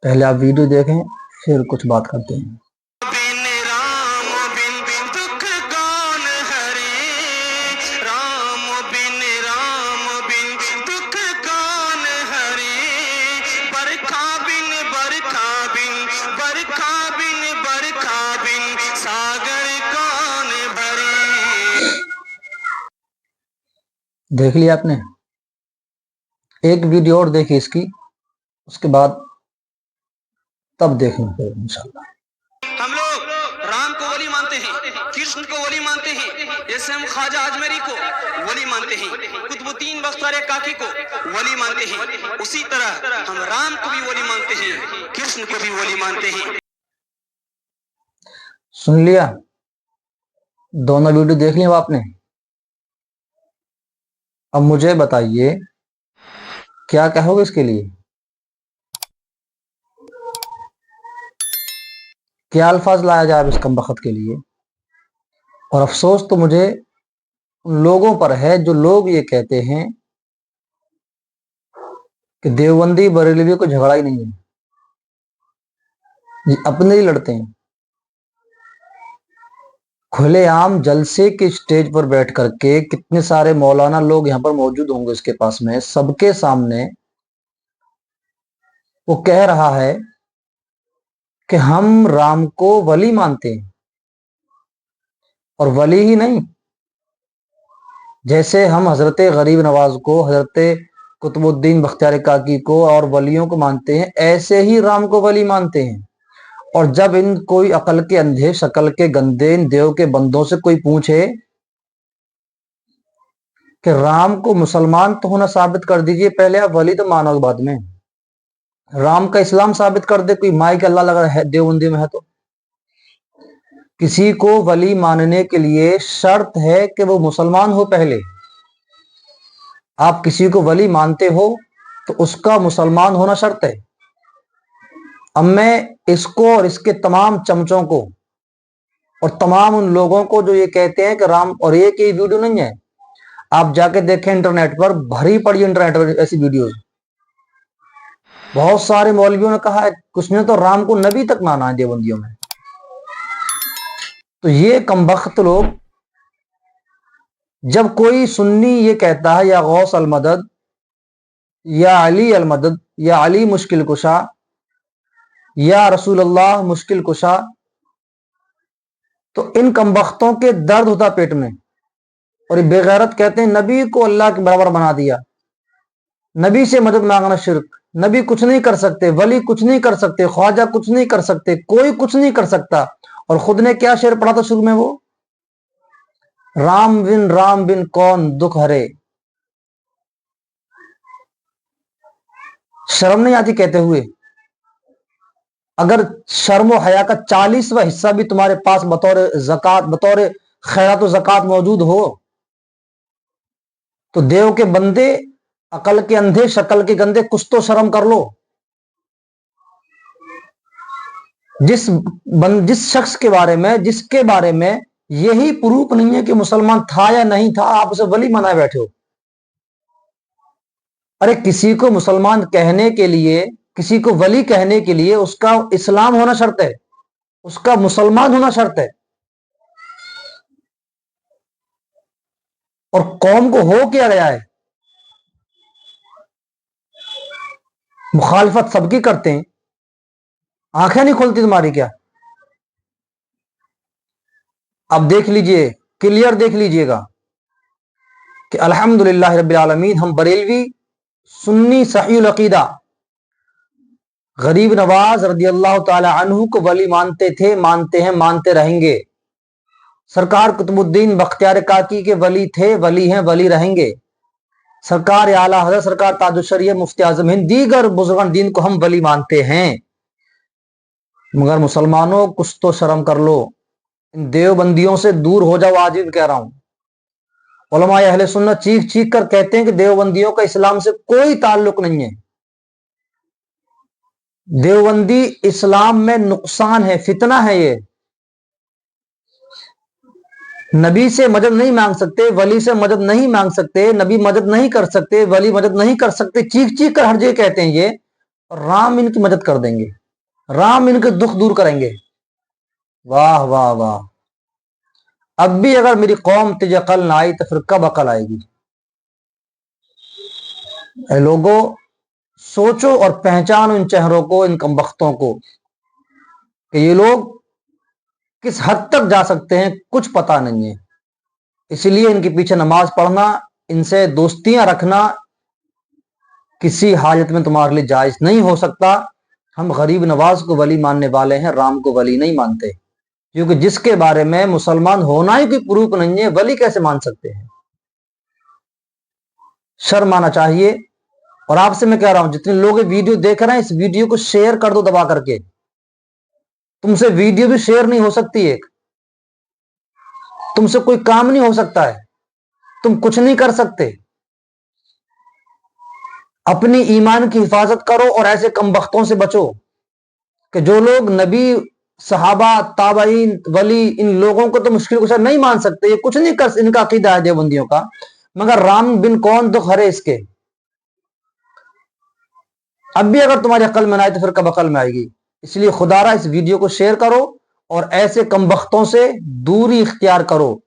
पहले आप वीडियो देखें फिर कुछ बात करते हैं। बिन राम बिन दुख कौन हरे, राम बिन दुख कौन हरे, बरखा बिन सागर कौन भरे। देख लिया आपने? एक वीडियो और देखिए इसकी, उसके बाद तब देखेंगे फिर इंशाल्लाह। हम लोग राम को वली मानते हैं, कृष्ण को वली मानते हैं, जैसे हम ख्वाजा अजमेरी को वली मानते हैं, कुतुबुद्दीन बख्तियार काकी को वली मानते हैं, उसी तरह हम राम को भी वली मानते हैं, कृष्ण को भी वली मानते हैं। सुन लिया? दोनों वीडियो देख लिया आपने? अब मुझे बताइए क्या कहोगे इसके लिए? क्या अल्फाज लाया जाए अब इस कमबख्त के लिए? और अफसोस तो मुझे उन लोगों पर है जो लोग ये कहते हैं कि देवबंदी बरेलवी को झगड़ा ही नहीं है, ये अपने ही लड़ते हैं। खुलेआम जलसे के स्टेज पर बैठ करके कितने सारे मौलाना लोग यहाँ पर मौजूद होंगे उसके पास में, सबके सामने वो कह रहा है कि हम राम को वली मानते हैं। और वली ही नहीं, जैसे हम हजरत गरीब नवाज को, हजरत कुतुबुद्दीन बख्तियार काकी को और वलियों को मानते हैं, ऐसे ही राम को वली मानते हैं। और जब इन कोई अकल के अंधे, शक्ल के गंदे, इन देव के बंदों से कोई पूछे कि राम को मुसलमान तो होना साबित कर दीजिए, पहले आप वली तो मानोगे बाद में। राम का इस्लाम साबित कर दे कोई, माई के अल्लाह लग रहा है देवबंदी में है तो। किसी को वली मानने के लिए शर्त है कि वो मुसलमान हो पहले। आप किसी को वली मानते हो तो उसका मुसलमान होना शर्त है। अब मैं इसको और इसके तमाम चमचों को और तमाम उन लोगों को जो ये कहते हैं कि राम, और ये कि वीडियो नहीं है, आप जाके देखें इंटरनेट पर, भरी पड़ी इंटरनेट पर ऐसी वीडियोस। बहुत सारे मौलवियों ने कहा है, कुछ ने तो राम को नबी तक माना है देवबंदियों में। तो ये कमबख्त लोग, जब कोई सुन्नी ये कहता है या गौस अल मदद या अली अल मदद या अली मुश्किल कुशा या रसूलुल्लाह मुश्किल कुशा, तो इन कमबख्तों के दर्द होता पेट में। और ये बेगैरत कहते हैं नबी को अल्लाह के बराबर बना दिया, नबी से मदद मांगना शिर्क, नबी कुछ नहीं कर सकते, वली कुछ नहीं कर सकते, ख्वाजा कुछ नहीं कर सकते, कोई कुछ नहीं कर सकता। और खुद ने क्या शेर पढ़ा था शुरू में, वो राम बिन कौन दुख हरे। शर्म नहीं आती कहते हुए? अगर शर्म व हया का 40वां हिस्सा भी तुम्हारे पास बतौर ज़कात, बतौर खैरात व ज़कात मौजूद हो, तो देव के बंदे, अकल के अंधे, शक्ल के गंदे, कुछ तो शर्म कर लो। जिस शख्स के बारे में, जिसके बारे में यही प्रूफ नहीं है कि मुसलमान था या नहीं था, आप उसे वली मनाए बैठे हो। अरे किसी को मुसलमान कहने के लिए, किसी को वली कहने के लिए उसका इस्लाम होना शर्त है, उसका मुसलमान होना शर्त है। और कौम को हो किया गया है, मुखालफत सबकी करते हैं, आंखें नहीं खुलती तुम्हारी क्या? अब देख लीजिए, क्लियर देख लीजिएगा कि अल्हम्दुलिल्लाह रब्बिल आलमीन, हम बरेलवी सुन्नी सहीउल अकीदा गरीब नवाज रदियल्लाहु ताला अन्हु को वली मानते थे, मानते हैं, मानते रहेंगे। सरकार कुतुबुद्दीन बख्तियार काकी के वली थे, वली हैं, वली रहेंगे। सरकार आला हज़रत सरकार ताजुश्शरीय मुफ्ती आज़म हिंद, दीगर बुजुर्गान दीन को हम वली मानते हैं। मगर मुसलमानों कुछ तो शर्म कर लो, इन देवबंदियों से दूर हो जाओ। आज भी कह रहा हूं, उलमा अहले सुन्नत चीख चीख कर कहते हैं कि देवबंदियों का इस्लाम से कोई ताल्लुक नहीं है। देवबंदी इस्लाम में नुकसान है, फितना है। ये नबी से मदद नहीं मांग सकते, वली से मदद नहीं मांग सकते, नबी मदद नहीं कर सकते, वली मदद नहीं कर सकते, चीख चीख कर हर जगह कहते हैं ये। اور رام ان کی مدد کر دیں گے, رام ان کے دکھ دور کریں گے. واہ واہ واہ. اب بھی اگر میری قوم تجھے عقل نہ آئی تو پھر کب عقل آئے گی؟ اے لوگوں, سوچو اور پہچانو ان چہروں کو, ان کمبختوں کو, کہ یہ لوگ کس حد تک جا سکتے ہیں کچھ پتا نہیں ہے. اسی لیے ان کے پیچھے نماز پڑھنا, ان سے دوستیاں رکھنا کسی حاجت میں تمہارے لیے جائز نہیں ہو سکتا. ہم غریب نواز کو ولی ماننے والے ہیں, رام کو ولی نہیں مانتے, کیونکہ جس کے بارے میں مسلمان ہونا ہی کوئی پروف نہیں ہے, ولی کیسے مان سکتے ہیں؟ شرم آنا چاہیے. اور آپ سے میں کہہ رہا ہوں, جتنے لوگ ویڈیو دیکھ رہے ہیں اس ویڈیو کو شیئر کر دو دبا کر کے. تم سے ویڈیو بھی شیئر نہیں ہو سکتی, ایک تم سے کوئی کام نہیں ہو سکتا ہے, تم کچھ نہیں کر سکتے. اپنی ایمان کی حفاظت کرو اور ایسے کم بختوں سے بچو کہ جو لوگ نبی, صحابہ, تابعین, ولی, ان لوگوں کو تو مشکل کچھ نہیں مان سکتے, یہ کچھ نہیں کر, ان کا عقیدہ ہے دیوبندیوں کا, مگر رام بن کون تو خرے اس کے. اب بھی اگر تمہاری عقل میں نہ آئے تو پھر کب عقل میں آئے گی؟ اس لیے خدا را اس ویڈیو کو شیئر کرو اور ایسے کم بختوں سے دوری اختیار کرو.